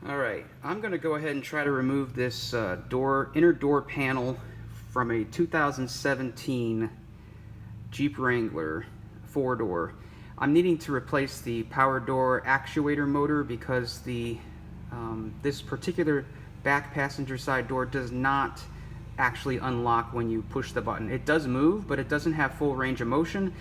All right, I'm going to go ahead and try to remove this inner door panel from a 2017 Jeep Wrangler 4-door. I'm needing to replace the power door actuator motor because this particular back passenger side door does not actually unlock when you push the button. It does move, but it doesn't have full range of motion.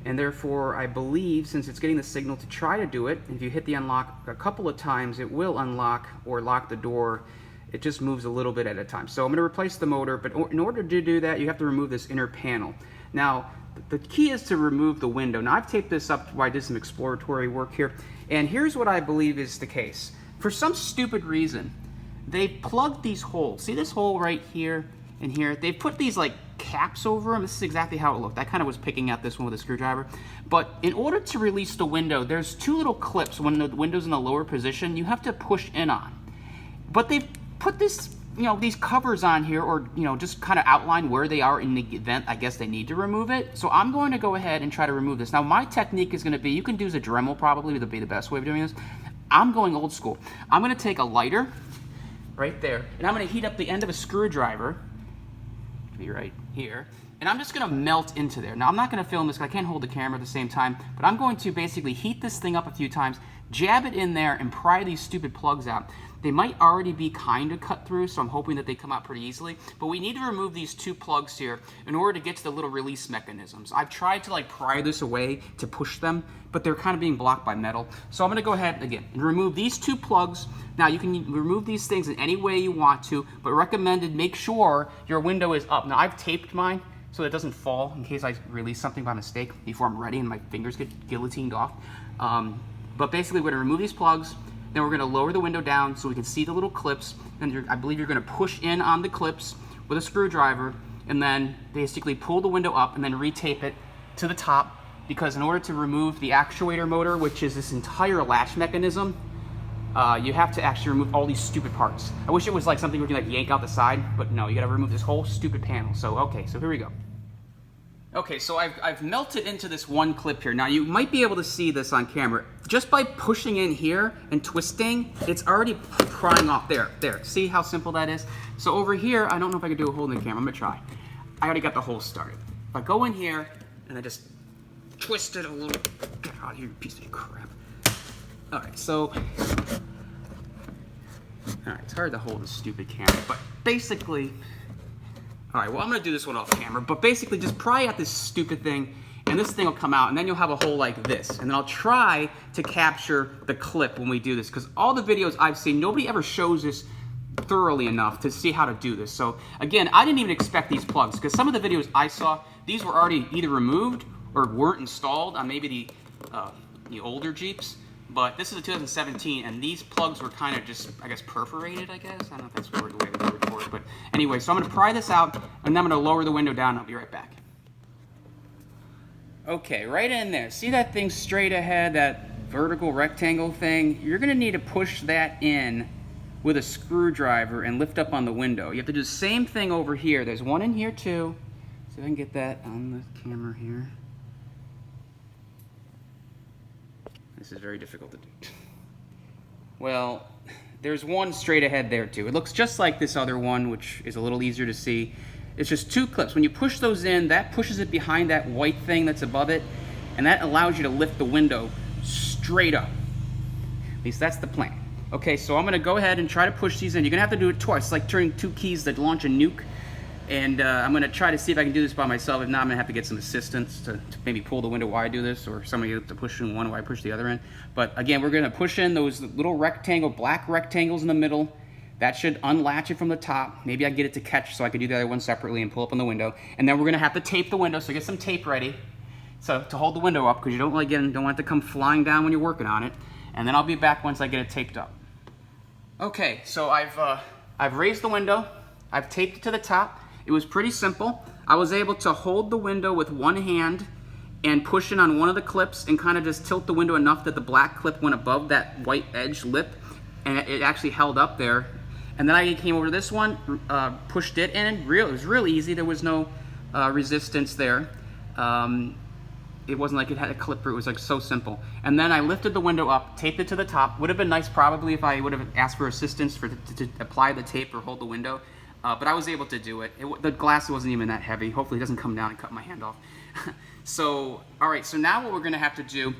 And therefore, I believe, since it's getting the signal to try to do it, if you hit the unlock a couple of times, it will unlock or lock the door. It just moves a little bit at a time. So I'm going to replace the motor, but in order to do that, you have to remove this inner panel. Now, the key is to remove the window. Now, I've taped this up while I did some exploratory work here, and here's what I believe is the case. For some stupid reason, they plugged these holes. See this hole right here and here? They put these like caps over them. This is exactly how it looked. I kind of was picking out this one with a screwdriver. But in order to release the window, there's two little clips when the window's in a lower position you have to push in on. But they've put this, these covers on here, or, just kind of outline where they are in the event, I guess, they need to remove it. So I'm going to go ahead and try to remove this. Now, my technique is going to be, you can use a Dremel probably, would be the best way of doing this. I'm going old school. I'm going to take a lighter right there, and I'm going to heat up the end of a screwdriver, be right here, and I'm just going to melt into there. Now, I'm not going to film this because I can't hold the camera at the same time, but I'm going to basically heat this thing up a few times, jab it in there, and pry these stupid plugs out. They might already be kind of cut through, so I'm hoping that they come out pretty easily, but we need to remove these two plugs here in order to get to the little release mechanisms. I've tried to pry this away to push them, but they're kind of being blocked by metal. So I'm going to go ahead again and remove these two plugs. Now, you can remove these things in any way you want to, but recommended make sure your window is up. Now, I've taped mine so it doesn't fall in case I release something by mistake before I'm ready and my fingers get guillotined off. But basically, we're going to remove these plugs. Then we're going to lower the window down so we can see the little clips. And I believe you're going to push in on the clips with a screwdriver and then basically pull the window up and then retape it to the top, because in order to remove the actuator motor, which is this entire latch mechanism, you have to actually remove all these stupid parts. I wish it was like something where you can yank out the side, but no, you got to remove this whole stupid panel. So, okay, so here we go. Okay, so I've melted into this one clip here. Now, you might be able to see this on camera. Just by pushing in here and twisting, it's already prying off there. There, see how simple that is? So over here, I don't know if I can do a hole in the camera. I'm gonna try. I already got the hole started. If I go in here and I just twist it a little, get out of here, you piece of crap. All right, so, all right, it's hard to hold this stupid camera, but basically, all right, well, I'm going to do this one off camera, but basically just pry out this stupid thing, and this thing will come out, and then you'll have a hole like this. And then I'll try to capture the clip when we do this, because all the videos I've seen, nobody ever shows this thoroughly enough to see how to do this. So, again, I didn't even expect these plugs, because some of the videos I saw, these were already either removed or weren't installed on maybe the older Jeeps. But this is a 2017, and these plugs were kind of just, I guess, perforated, I guess. I don't know if that's the way they word for it. But anyway, so I'm going to pry this out, and then I'm going to lower the window down, and I'll be right back. Okay, right in there. See that thing straight ahead, that vertical rectangle thing? You're going to need to push that in with a screwdriver and lift up on the window. You have to do the same thing over here. There's one in here, too. See if I can get that on the camera here. This is very difficult to do. Well, there's one straight ahead there too. It looks just like this other one, which is a little easier to see. It's just two clips. When you push those in, that pushes it behind that white thing that's above it, and that allows you to lift the window straight up. At least that's the plan. Okay, so I'm gonna go ahead and try to push these in. You're gonna have to do it twice. It's like turning two keys that launch a nuke. And I'm going to try to see if I can do this by myself. If not, I'm going to have to get some assistance to maybe pull the window while I do this, or somebody to push in one while I push the other end. But again, we're going to push in those little black rectangles in the middle. That should unlatch it from the top. Maybe I can get it to catch so I can do the other one separately and pull up on the window. And then we're going to have to tape the window, so get some tape ready to hold the window up, because you don't want it to come flying down when you're working on it. And then I'll be back once I get it taped up. Okay, so I've raised the window. I've taped it to the top. It was pretty simple. I was able to hold the window with one hand and push in on one of the clips and kind of just tilt the window enough that the black clip went above that white edge lip, and it actually held up there. And then I came over to this one, pushed it in. It was real easy. There was no resistance there. It wasn't like it had a clipper, it was like so simple. And then I lifted the window up, taped it to the top. Would have been nice probably if I would have asked for assistance to apply the tape or hold the window. But I was able to do it. The glass wasn't even that heavy. Hopefully it doesn't come down and cut my hand off. So, all right, so now what we're gonna have to do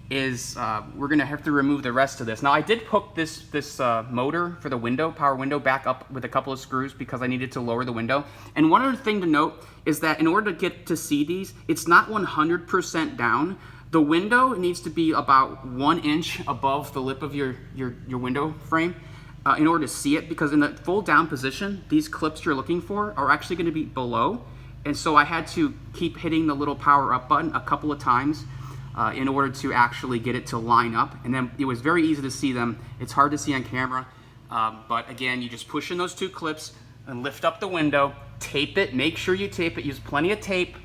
is we're gonna have to remove the rest of this. Now I did hook this motor for the window, power window, back up with a couple of screws because I needed to lower the window. And one other thing to note is that in order to get to see these, it's not 100% down. The window needs to be about 1 inch above the lip of your window frame in order to see it, because in the full down position, these clips you're looking for are actually gonna be below. And so I had to keep hitting the little power up button a couple of times in order to actually get it to line up. And then it was very easy to see them. It's hard to see on camera, but again, you just push in those 2 clips and lift up the window, tape it, make sure you tape it, use plenty of tape,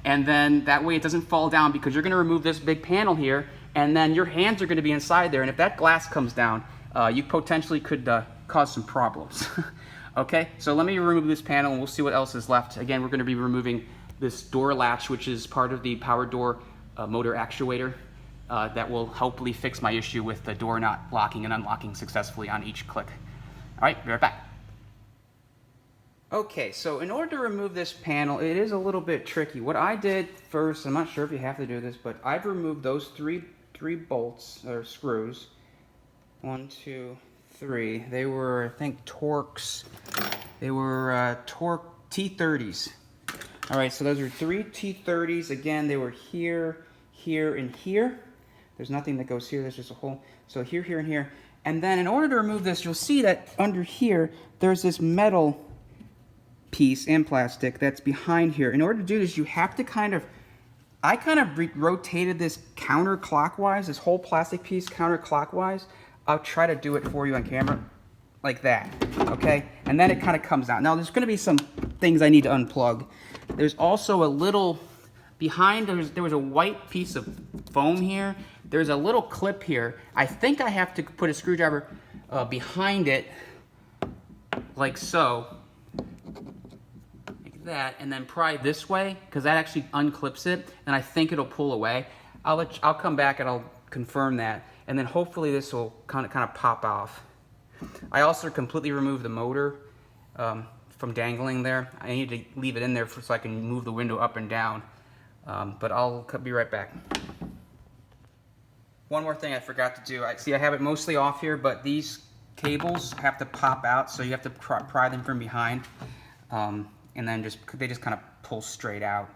and then that way it doesn't fall down, because you're gonna remove this big panel here, and then your hands are gonna be inside there, and if that glass comes down, you potentially could cause some problems. Okay, so let me remove this panel and we'll see what else is left. Again, we're gonna be removing this door latch, which is part of the power door motor actuator that will hopefully fix my issue with the door not locking and unlocking successfully on each click. All right, be right back. Okay, so in order to remove this panel, it is a little bit tricky. What I did first, I'm not sure if you have to do this, but I've removed those three bolts or screws. 1, 2, 3. They were, I think, Torx. They were Torx T30s. All right, so those are 3 T30s. Again, they were here, here, and here. There's nothing that goes here. There's just a hole. So here, here, and here. And then in order to remove this, you'll see that under here, there's this metal piece and plastic that's behind here. In order to do this, you have to I kind of rotated this counterclockwise, this whole plastic piece counterclockwise. I'll try to do it for you on camera, like that, okay? And then it kind of comes out. Now, there's gonna be some things I need to unplug. There's also a little, behind, there was a white piece of foam here. There's a little clip here. I think I have to put a screwdriver behind it, like so, like that, and then pry this way, because that actually unclips it, and I think it'll pull away. I'll come back and I'll confirm that, and then hopefully this will kind of pop off. I also completely removed the motor from dangling there. I need to leave it in there so I can move the window up and down, but I'll be right back. One more thing I forgot to do. I have it mostly off here, but these cables have to pop out, so you have to pry them from behind, and then they just kind of pull straight out.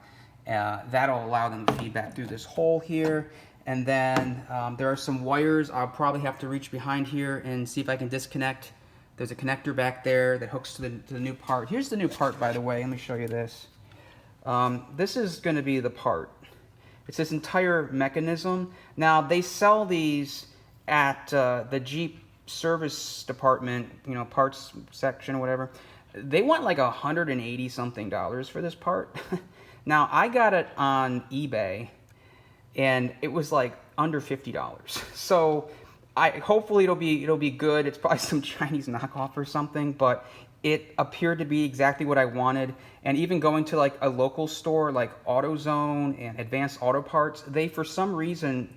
That'll allow them to feed back through this hole here. And then there are some wires. I'll probably have to reach behind here and see if I can disconnect. There's a connector back there that hooks to the new part. Here's the new part, by the way. Let me show you this. This is going to be the part. It's this entire mechanism. Now, they sell these at the Jeep service department, parts section or whatever. They want like $180 something for this part. Now, I got it on eBay, and it was like under $50. So hopefully it'll be good. It's probably some Chinese knockoff or something, but it appeared to be exactly what I wanted. And even going to like a local store like AutoZone and Advanced Auto Parts, they for some reason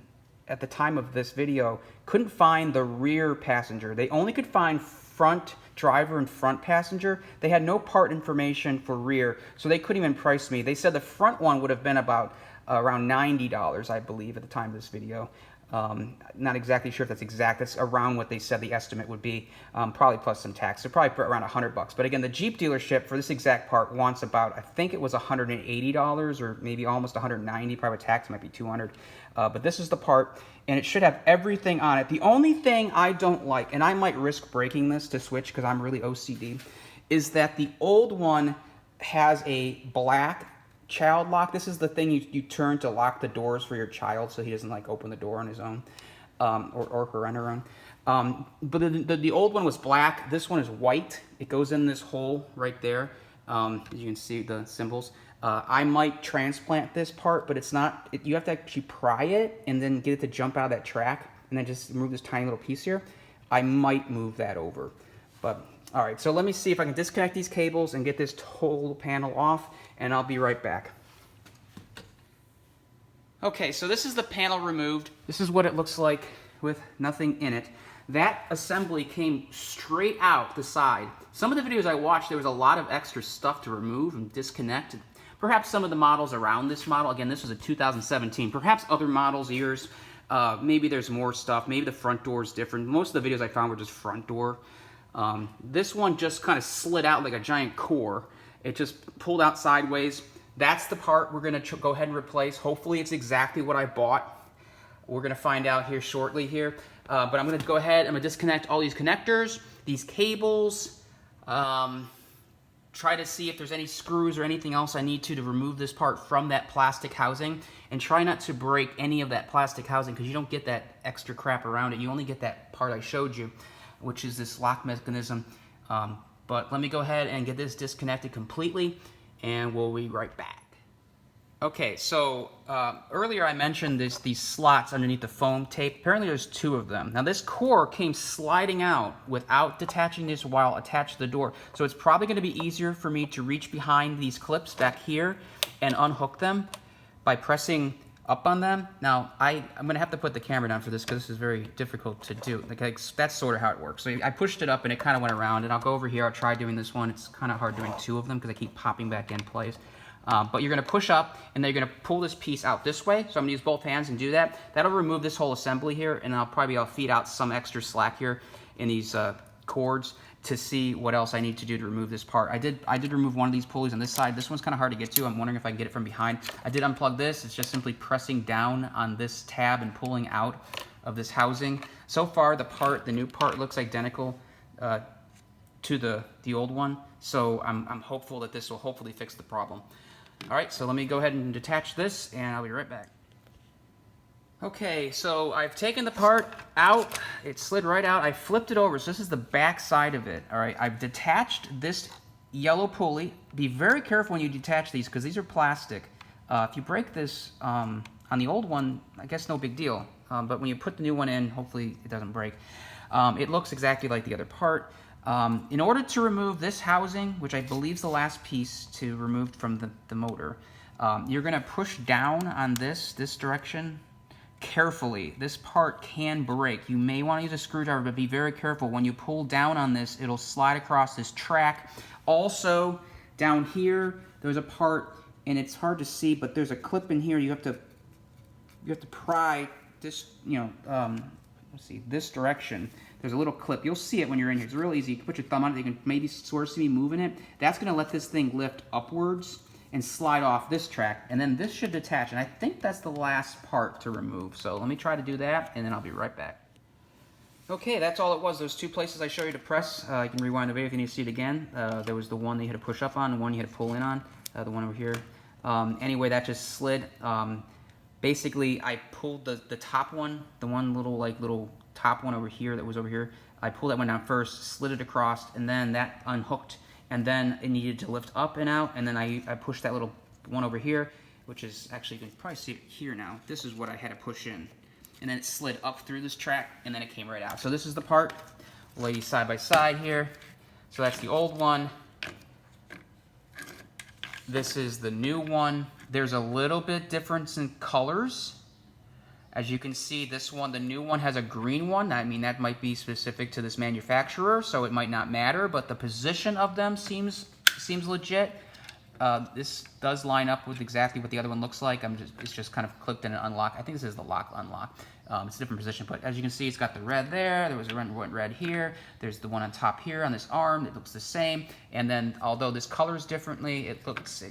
at the time of this video couldn't find the rear passenger. They only could find front driver and front passenger. They had no part information for rear, so they couldn't even price me. They said the front one would have been about around $90, I believe, at the time of this video. Not exactly sure if that's exact. That's around what they said the estimate would be, probably plus some tax. So probably around $100. But again, the Jeep dealership for this exact part wants about, I think it was $180 or maybe almost $190. Probably tax might be $200. But this is the part, and it should have everything on it. The only thing I don't like, and I might risk breaking this to switch because I'm really OCD, is that the old one has a black child lock. This is the thing you turn to lock the doors for your child so he doesn't like open the door on his own, or her on her own. But the old one was black. This one is white. It goes in this hole right there. As you can see the symbols. I might transplant this part, but it's not. You have to actually pry it and then get it to jump out of that track, and then just remove this tiny little piece here. I might move that over, but all right. So let me see if I can disconnect these cables and get this whole panel off, and I'll be right back. Okay, so this is the panel removed. This is what it looks like with nothing in it. That assembly came straight out the side. Some of the videos I watched, there was a lot of extra stuff to remove and disconnect. Perhaps some of the models around this model, again, this was a 2017, perhaps other models, years, maybe there's more stuff, maybe the front door is different. Most of the videos I found were just front door. This one just kind of slid out like a giant core. It just pulled out sideways. That's the part we're going to go ahead and replace. Hopefully it's exactly what I bought. We're going to find out here shortly here. But I'm going to go ahead, I'm going to disconnect all these connectors, these cables, try to see if there's any screws or anything else I need to remove this part from that plastic housing, and try not to break any of that plastic housing because you don't get that extra crap around it. You only get that part I showed you, which is this lock mechanism. But let me go ahead and get this disconnected completely, and we'll be right back. Okay, so earlier I mentioned these slots underneath the foam tape. Apparently there's 2 of them. Now this core came sliding out without detaching this while attached to the door. So it's probably going to be easier for me to reach behind these clips back here and unhook them by pressing up on them. Now I'm going to have to put the camera down for this because this is very difficult to do. Like that's sort of how it works. So I pushed it up and it kind of went around, and I'll go over here. I'll try doing this one. It's kind of hard doing 2 of them because I keep popping back in place. But you're going to push up, and then you're going to pull this piece out this way. So I'm going to use both hands and do that. That'll remove this whole assembly here, and I'll feed out some extra slack here in these cords to see what else I need to do to remove this part. I did remove one of these pulleys on this side. This one's kind of hard to get to. I'm wondering if I can get it from behind. I did unplug this. It's just simply pressing down on this tab and pulling out of this housing. So far, the new part looks identical to the old one. So I'm hopeful that this will hopefully fix the problem. All right, so let me go ahead and detach this, and I'll be right back. Okay, so I've taken the part out. It slid right out. I flipped it over, so this is the back side of it. All right, I've detached this yellow pulley. Be very careful when you detach these because these are plastic. If you break this on the old one, I guess no big deal. But when you put the new one in, hopefully it doesn't break. It looks exactly like the other part. In order to remove this housing, which I believe is the last piece to remove from the motor, you're going to push down on this direction carefully. This part can break. You may want to use a screwdriver, but be very careful. When you pull down on this, it'll slide across this track. Also, down here, there's a part, and it's hard to see, but there's a clip in here. You have to pry this, let's see, this direction. There's a little clip. You'll see it when you're in here. It's real easy. You can put your thumb on it. You can maybe sort of see me moving it. That's going to let this thing lift upwards and slide off this track. And then this should detach. And I think that's the last part to remove. So let me try to do that, and then I'll be right back. Okay, that's all it was. Those 2 places I showed you to press. You can rewind the video if you need to see it again. There was the one that you had to push up on, and one you had to pull in on, the one over here. Anyway, that just slid. Basically, I pulled the top one, the one little top one over here that was over here. I pulled that one down first, slid it across, and then that unhooked, and then it needed to lift up and out, and then I pushed that little one over here, which is actually, you can probably see it here now. This is what I had to push in, and then it slid up through this track, and then it came right out. So this is the part. We'll lay these side by side here. So that's the old one. This is the new one. There's a little bit difference in colors. As you can see, this one, the new one, has a green one. I mean, that might be specific to this manufacturer, so it might not matter, but the position of them seems legit. This does line up with exactly what the other one looks like. It's just kind of clicked in and unlocked. I think this is the lock unlock. It's a different position, but as you can see, it's got the red there. There was a red here. There's the one on top here on this arm. It looks the same. And then, although this colors differently, it looks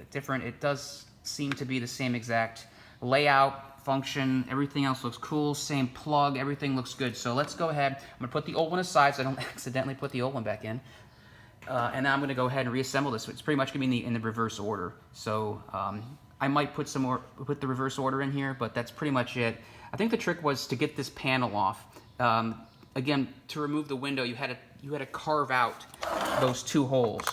different. It does seem to be the same exact layout, function, everything else looks cool, same plug, everything looks good. So let's go ahead. I'm going to put the old one aside so I don't accidentally put the old one back in. And then I'm going to go ahead and reassemble this. It's pretty much going to be in the reverse order. So I might put the reverse order in here, but that's pretty much it. I think the trick was to get this panel off. Again, to remove the window, you had to carve out those 2 holes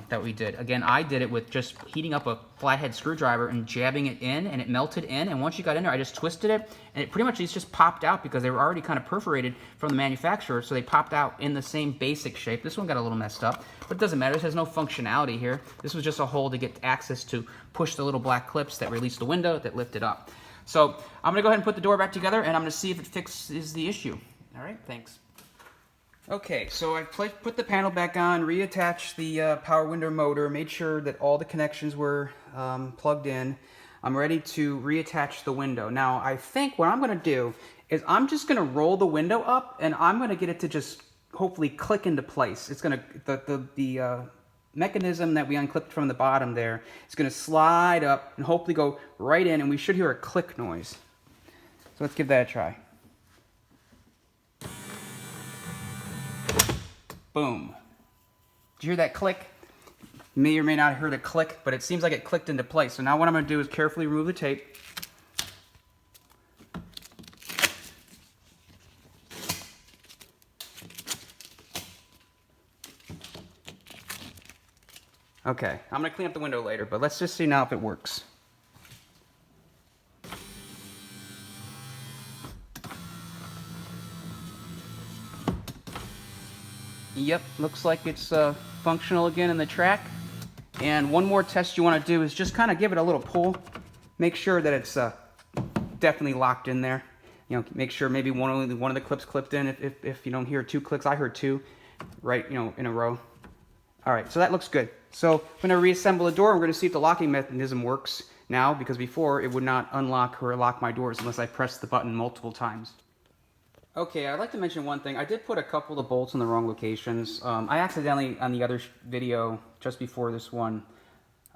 that we did. Again, I did it with just heating up a flathead screwdriver and jabbing it in, and it melted in. And once you got in there, I just twisted it, and it pretty much just popped out because they were already kind of perforated from the manufacturer, so they popped out in the same basic shape. This one got a little messed up, but it doesn't matter. This has no functionality here. This was just a hole to get access to push the little black clips that release the window that lift it up. So I'm gonna go ahead and put the door back together, and I'm gonna see if it fixes the issue. All right, thanks. Okay, so I put the panel back on, reattached the power window motor, made sure that all the connections were plugged in. I'm ready to reattach the window. Now, I think what I'm gonna do is I'm just gonna roll the window up, and I'm gonna get it to just hopefully click into place. It's gonna, the mechanism that we unclipped from the bottom there is gonna slide up and hopefully go right in, and we should hear a click noise. So let's give that a try. Boom. Did you hear that click? You may or may not have heard a click, but it seems like it clicked into place. So now what I'm going to do is carefully remove the tape. Okay, I'm going to clean up the window later, but let's just see now if it works. Yep, looks like it's functional again in the track. And one more test you want to do is just kind of give it a little pull. Make sure that it's definitely locked in there. You know, make sure maybe only one of the clips clipped in. If you don't hear 2 clicks, I heard 2, right? You know, in a row. All right, so that looks good. So I'm going to reassemble the door. We're going to see if the locking mechanism works now, because before it would not unlock or lock my doors unless I pressed the button multiple times. Okay, I'd like to mention one thing. I did put a couple of bolts in the wrong locations. I accidentally, on the other video, just before this one,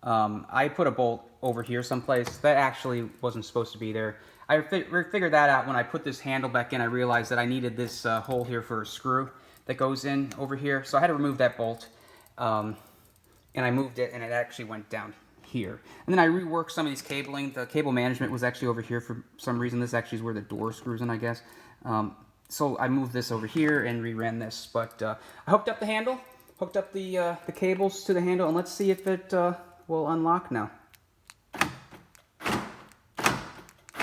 I put a bolt over here someplace. That actually wasn't supposed to be there. I figured that out when I put this handle back in. I realized that I needed this hole here for a screw that goes in over here. So I had to remove that bolt. And I moved it, and it actually went down here. And then I reworked some of these cabling. The cable management was actually over here for some reason. This actually is where the door screws in, I guess. So I moved this over here and reran this, but I hooked up the handle, hooked up the cables to the handle, and let's see if it will unlock now.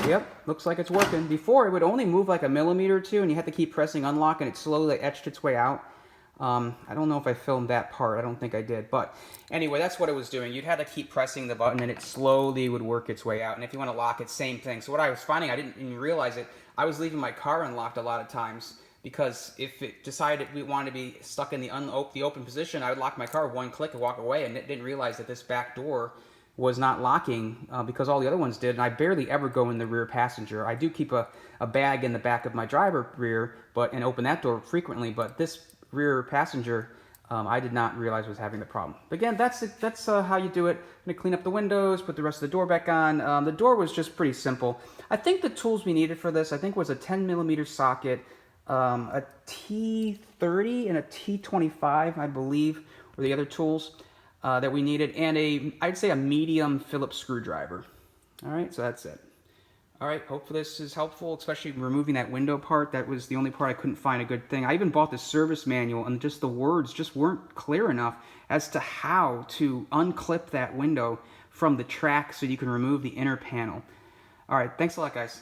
Yep, looks like it's working. Before, it would only move like a millimeter or two, and you had to keep pressing unlock, and it slowly etched its way out. I don't know if I filmed that part. I don't think I did. But anyway, that's what it was doing. You'd have to keep pressing the button, and it slowly would work its way out. And if you want to lock it, same thing. So what I was finding, I didn't even realize it, I was leaving my car unlocked a lot of times, because if it decided we wanted to be stuck in the open position, I would lock my car, one click, and walk away, and didn't realize that this back door was not locking because all the other ones did, and I barely ever go in the rear passenger. I do keep a bag in the back of my driver rear, and open that door frequently, but this rear passenger, I did not realize was having the problem. But again, that's how you do it. I'm going to clean up the windows, put the rest of the door back on. The door was just pretty simple. I think the tools we needed for this, I think, was a 10mm socket, a T30 and a T25, I believe, were the other tools that we needed, and I'd say a medium Phillips screwdriver. All right, so that's it. All right, hopefully this is helpful, especially removing that window part. That was the only part I couldn't find a good thing. I even bought the service manual, and just the words just weren't clear enough as to how to unclip that window from the track so you can remove the inner panel. All right, thanks a lot, guys.